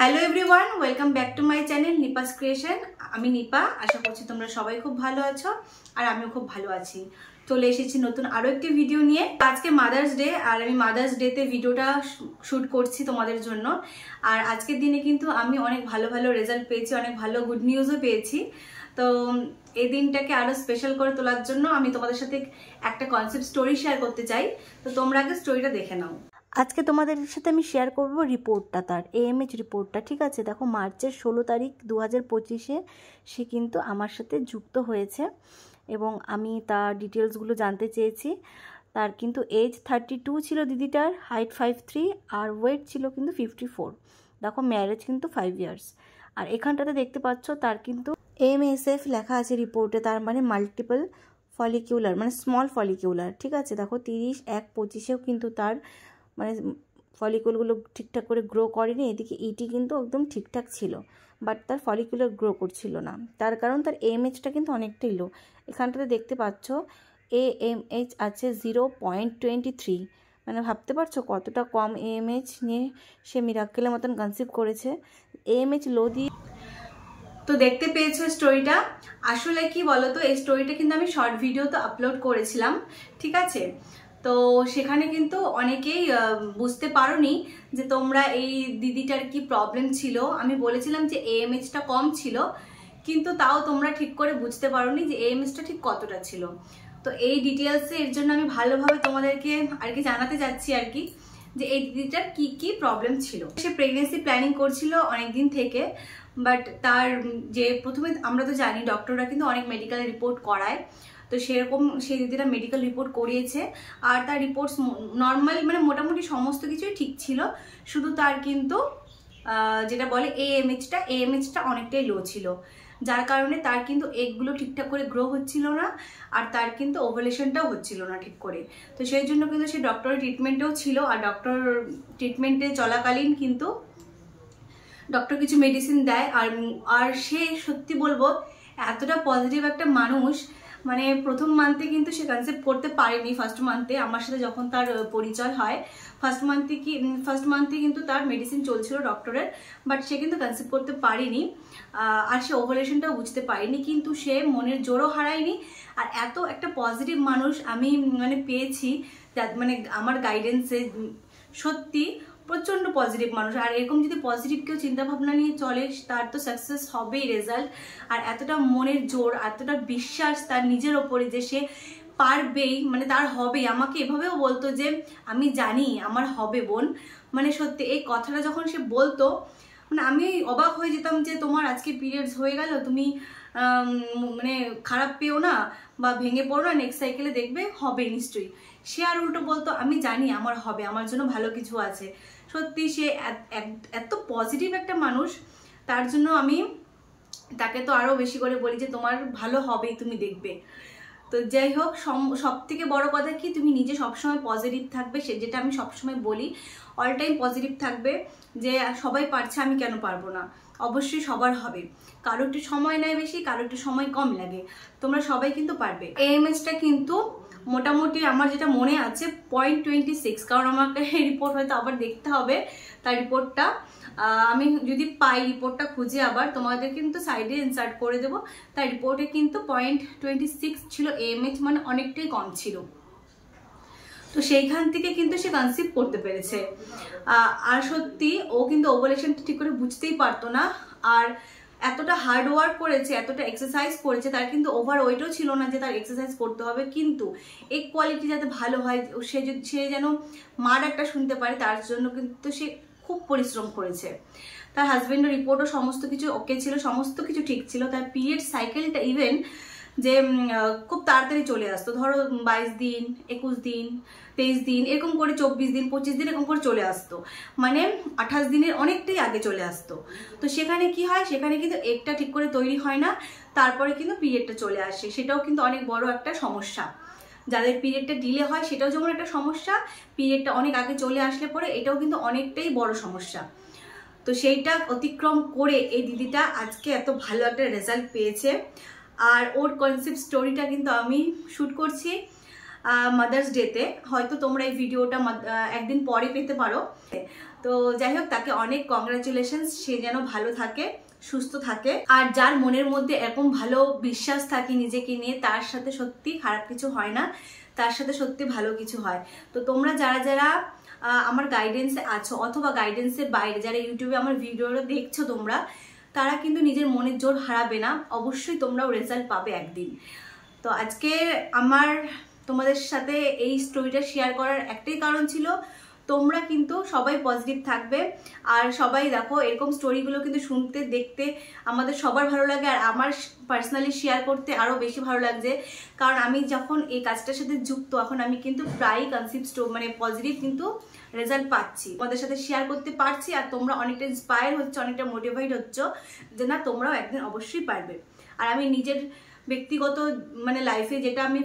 Hello everyone, welcome back to my channel নিপাস creation. আমি নিপা। আশা করছি তোমরা সবাই খুব ভালো আছো আর আমিও খুব ভালো আছি। চলে এসেছি নতুন আরো একটি ভিডিও নিয়ে। আজকে মাদার্স ডে আর আমি মাদার্স ডেতে ভিডিওটা শুট করছি তোমাদের জন্য। আর আজকের দিনে কিন্তু আমি অনেক ভালো ভালো রেজাল্ট পেয়েছি, অনেক ভালো গুড নিউজও পেয়েছি। তো এই দিনটাকে আরো স্পেশাল করে তোলার জন্য আমি তোমাদের সাথে একটা কনসেপ্ট স্টোরি শেয়ার করতে চাই। তো তোমরা আগে স্টোরিটা দেখে নাও। আজকে তোমাদের সাথে আমি শেয়ার করব রিপোর্টটা, তার AMH রিপোর্টটা। ঠিক আছে, দেখো মার্চের 16 তারিখ 2025-এ সে কিন্তু আমার সাথে যুক্ত হয়েছে এবং আমি তার ডিটেলসগুলো জানতে চেয়েছি। তার কিন্তু এজ 32 ছিল দিদিটার, হাইট 5'3" আর ওয়েট ছিল কিন্তু 54। দেখো ম্যারেজ কিন্তু 5 ইয়ার্স। আর এখানটাতে দেখতে পাচ্ছ তার কিন্তু MSF লেখা আছে রিপোর্টে, তার মানে মাল্টিপল ফলিকিউলার, মানে স্মল ফলিকিউলার। ঠিক আছে, দেখো 30/1/25-এও কিন্তু তার মানে ফলিকুলগুলো ঠিকঠাক করে গ্রো করেনি। এদিকে ইটি কিন্তু একদম ঠিকঠাক ছিল, বাট তার ফলিকুলার গ্রো করছিল না। তার কারণ তার AMH-টা কিন্তু অনেকটাই লো। এখানটাতে দেখতে পাচ্ছ AMH আছে 0.23। মানে ভাবতে পারছো কতটা কম AMH নিয়ে সে মিরাক্কেলের মতন কনসিভ করেছে। AMH লো দিয়ে তো দেখতে পেয়েছো স্টোরিটা। আসলে কি বলতো, এই স্টোরিটা কিন্তু আমি শর্ট ভিডিওতে আপলোড করেছিলাম। ঠিক আছে, তো সেখানে কিন্তু অনেকেই বুঝতে পারোনি যে তোমরা এই দিদিটার কি প্রবলেম ছিল। আমি বলেছিলাম যে AMH-টা কম ছিল, কিন্তু তাও তোমরা ঠিক করে বুঝতে পারোনি যে AMH-টা ঠিক কতটা ছিল। তো এই ডিটেলসে এর জন্য আমি ভালোভাবে তোমাদেরকে আর কি জানাতে যাচ্ছি আর কি, যে এই দিদিটার কি কি প্রবলেম ছিল। সে প্রেগনেন্সি প্ল্যানিং করছিল অনেকদিন থেকে, বাট তার যে প্রথমে আমরা তো জানি ডক্টররা কিন্তু অনেক মেডিকেল রিপোর্ট করায়। তো সেরকম সেই দিদিরা মেডিকেল রিপোর্ট করিয়েছে আর তার রিপোর্টস নর্মাল, মানে মোটামুটি সমস্ত কিছুই ঠিক ছিল। শুধু তার কিন্তু যেটা বলে AMH-টা অনেকটাই লো ছিল, যার কারণে তার কিন্তু এগগুলো ঠিকঠাক করে গ্রো হচ্ছিল না আর তার কিন্তু ওভুলেশনটাও হচ্ছিল না ঠিক করে। তো সেই জন্য কিন্তু সে ডক্টরের ট্রিটমেন্টেও ছিল। আর ডক্টর ট্রিটমেন্টে চলাকালীন কিন্তু ডক্টর কিছু মেডিসিন দেয়। আর সে সত্যি বলবো এতটা পজিটিভ একটা মানুষ, মানে প্রথম মান্থে কিন্তু সে কনসেপ্ট করতে পারেনি। ফার্স্ট মান্থে আমার সাথে যখন তার পরিচয় হয়, ফার্স্ট মান্থে কিন্তু তার মেডিসিন চলছিল ডক্টরের, বাট সে কিন্তু কনসেপ্ট করতে পারেনি আর সে ওভুলেশনটাও বুঝতে পারেনি। কিন্তু সে মনের জোরও হারায়নি। আর এত একটা পজিটিভ মানুষ আমি মানে পেয়েছি, মানে আমার গাইডেন্সে সত্যি প্রচন্ড পজিটিভ মানুষ। আর এরকম যদি পজিটিভ কেউ চিন্তা ভাবনা নিয়ে চলে তার তো সাকসেস হবেই রেজাল্ট। আর এতটা মনের জোর, এতটা বিশ্বাস তার নিজের ওপরে যে সে পারবেই, মানে তার হবেই। আমাকে এভাবেও বলতো যে আমি জানি আমার হবে বোন। মানে সত্যি এই কথাটা যখন সে বলতো, মানে আমি অবাক হয়ে যেতাম যে তোমার আজকে পিরিয়ডস হয়ে গেল, তুমি মানে খারাপ পেও না বা ভেঙে পড়ো না, নেক্সট সাইকেলে দেখবে হবে নিশ্চয়ই। সে আর উল্টো বলতো আমি জানি আমার হবে, আমার জন্য ভালো কিছু আছে। সত্যি সে এত পজিটিভ একটা মানুষ, তার জন্য আমি তাকে তো আরো বেশি করে বলি যে তোমার ভালো হবেই, তুমি দেখবে। তো যাই হোক, সব থেকে বড় কথা কি, তুমি নিজে সবসময় পজিটিভ থাকবে। সে যেটা আমি সবসময় বলি, অল টাইম পজিটিভ থাকবে। যে সবাই পারছে, আমি কেন পারবো না? অবশ্যই সবার হবে। কারো একটু সময় নেয় বেশি, কারো একটু সময় কম লাগে, তোমরা সবাই কিন্তু পারবে। AMH-টা কিন্তু মোটামুটি আমার যেটা মনে আছে 0.26, কারণ আমাকে রিপোর্ট হয়তো আবার দেখতে হবে তার রিপোর্টটা। আমি যদি পাই রিপোর্টটা খুঁজে আবার তোমাদের কিন্তু সাইডে ইনসার্ট করে দেবো। তার রিপোর্টে কিন্তু 0.26 ছিল AMH, মানে অনেকটাই কম ছিল। তো সেইখান থেকে কিন্তু সে কনসিভ করতে পেরেছে। আর সত্যি ও কিন্তু ওভুলেশনটা ঠিক করে বুঝতেই পারতো না। আর এতটা হার্ড ওয়ার্ক করেছে, এতটা এক্সারসাইজ করেছে, তার কিন্তু ওভার ওয়েটও ছিল না যে তার এক্সারসাইজ করতে হবে। কিন্তু এগ কোয়ালিটি যাতে ভালো হয়, সে যেন মার একটা শুনতে পারে, তার জন্য কিন্তু সে খুব পরিশ্রম করেছে। তার হাজবেন্ডের রিপোর্টও সমস্ত কিছু ওকে ছিল, সমস্ত কিছু ঠিক ছিল। তার পিরিয়ড সাইকেলটা ইভেন যে খুব তাড়াতাড়ি চলে আসতো, ধরো 22 দিন, 21 দিন, 23 দিন, এরকম করে 24 দিন, 25 দিন এরকম করে চলে আসতো। মানে 28 দিনের অনেকটাই আগে চলে আসতো। তো সেখানে কি হয়, সেখানে কিন্তু এগটা ঠিক করে তৈরি হয় না, তারপরে কিন্তু পিরিয়ডটা চলে আসে। সেটাও কিন্তু অনেক বড় একটা সমস্যা। যাদের পিরিয়ডটা ডিলে হয় সেটাও যেমন একটা সমস্যা, পিরিয়ডটা অনেক আগে চলে আসলে পরে এটাও কিন্তু অনেকটাই বড় সমস্যা। তো সেইটা অতিক্রম করে এই দিদিটা আজকে এত ভালো একটা রেজাল্ট পেয়েছে। আর ওর কনসেপ্ট স্টোরিটা কিন্তু আমি শ্যুট করছি। মাদার্স ডেতে, হয়তো তোমরা এই ভিডিওটা একদিন পরে পেতে পারো। তো যাই হোক, তাকে অনেক কংগ্রাচুলেশনস, সে যেন ভালো থাকে, সুস্থ থাকে। আর যার মনের মধ্যে এরকম ভালো বিশ্বাস থাকে নিজেকে নিয়ে, তার সাথে সত্যি খারাপ কিছু হয় না, তার সাথে সত্যি ভালো কিছু হয়। তো তোমরা যারা যারা আমার গাইডেন্সে আছো অথবা গাইডেন্সের বাইরে যারা ইউটিউবে আমার ভিডিওটা দেখছো তোমরা, তারা কিন্তু নিজের মনের জোর হারাবে না, অবশ্যই তোমরাও রেজাল্ট পাবে একদিন। তো আজকে আমার তোমাদের সাথে এই স্টোরিটা শেয়ার করার একটাই কারণ ছিল, তোমরা কিন্তু সবাই পজিটিভ থাকবে। আর সবাই দেখো, এরকম স্টোরিগুলো কিন্তু শুনতে দেখতে আমাদের সবার ভালো লাগে, আর আমার পার্সোনালি শেয়ার করতে আরও বেশি ভালো লাগছে, কারণ আমি যখন এই কাজটার সাথে যুক্ত, এখন আমি কিন্তু প্রায় কনসেপ্ট মানে পজিটিভ কিন্তু রেজাল্ট পাচ্ছি, তোমাদের সাথে শেয়ার করতে পারছি। আর তোমরা অনেকটা ইন্সপায়ার হচ্ছে, অনেকটা মোটিভেট হচ্ছ যে না, তোমরাও একদিন অবশ্যই পারবে। আর আমি নিজের ব্যক্তিগত মানে লাইফে যেটা আমি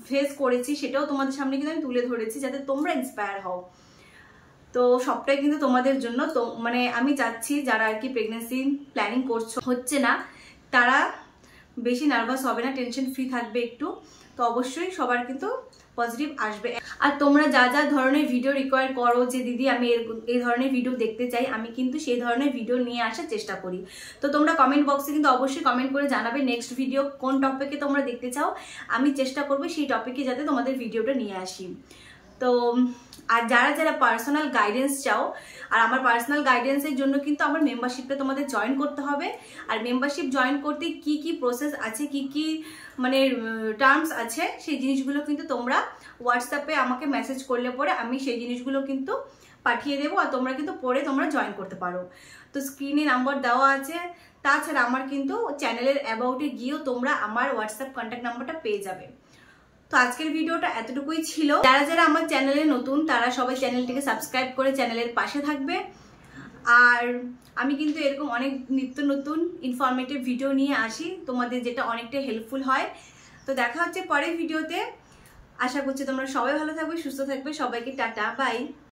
ফেস করেছি, সেটাও তোমাদের সামনে কিন্তু আমি তুলে ধরেছি, যাতে তোমরা ইন্সপায়ার হও। তো সবটাই কিন্তু তোমাদের জন্য। তো মানে আমি চাচ্ছি যারা আর কি প্রেগনেন্সি প্ল্যানিং করছো, হচ্ছে না, তারা বেশি নার্ভাস হবে না, টেনশন ফ্রি থাকবে একটু। তো অবশ্যই সবার কিন্তু পজিটিভ আসবে। আর তোমরা যা যা ধরনের ভিডিও রিকোয়ার করো, যে দিদি আমি এই ধরনের ভিডিও দেখতে চাই, আমি কিন্তু সেই ধরনের ভিডিও নিয়ে আসার চেষ্টা করি। তো তোমরা কমেন্ট বক্সে কিন্তু অবশ্যই কমেন্ট করে জানাবে নেক্সট ভিডিও কোন টপিকে তোমরা দেখতে চাও, আমি চেষ্টা করবো সেই টপিকে যাতে তোমাদের ভিডিওটা নিয়ে আসি। তো আর যারা যারা পার্সোনাল গাইডেন্স চাও, আর আমার পার্সোনাল গাইডেন্সের জন্য কিন্তু আমার মেম্বারশিপটা তোমাদের জয়েন করতে হবে। আর মেম্বারশিপ জয়েন করতে কি কি প্রসেস আছে, কি কি মানে টার্মস আছে, সেই জিনিসগুলো কিন্তু তোমরা হোয়াটসঅ্যাপে আমাকে মেসেজ করলে পরে আমি সেই জিনিসগুলো কিন্তু পাঠিয়ে দেবো, আর তোমরা কিন্তু পরে তোমরা জয়েন করতে পারো। তো স্ক্রিনে নাম্বার দেওয়া আছে। তাছাড়া আমার কিন্তু চ্যানেলের অ্যাবাউটে গিয়েও তোমরা আমার হোয়াটসঅ্যাপ কন্ট্যাক্ট নাম্বারটা পেয়ে যাবে। তো আজকের ভিডিওটা এতটুকুই ছিল। যারা যারা আমার চ্যানেলে নতুন, তারা সবাই চ্যানেলটিকে সাবস্ক্রাইব করে চ্যানেলের পাশে থাকবে। আর আমি কিন্তু এরকম অনেক নিত্য নতুন ইনফরমেটিভ ভিডিও নিয়ে আসি তোমাদের, যেটা অনেকটা হেল্পফুল হয়। তো দেখা হচ্ছে পরের ভিডিওতে। আশা করছি তোমরা সবাই ভালো থাকবে, সুস্থ থাকবে। সবাইকে টাটা, বাই।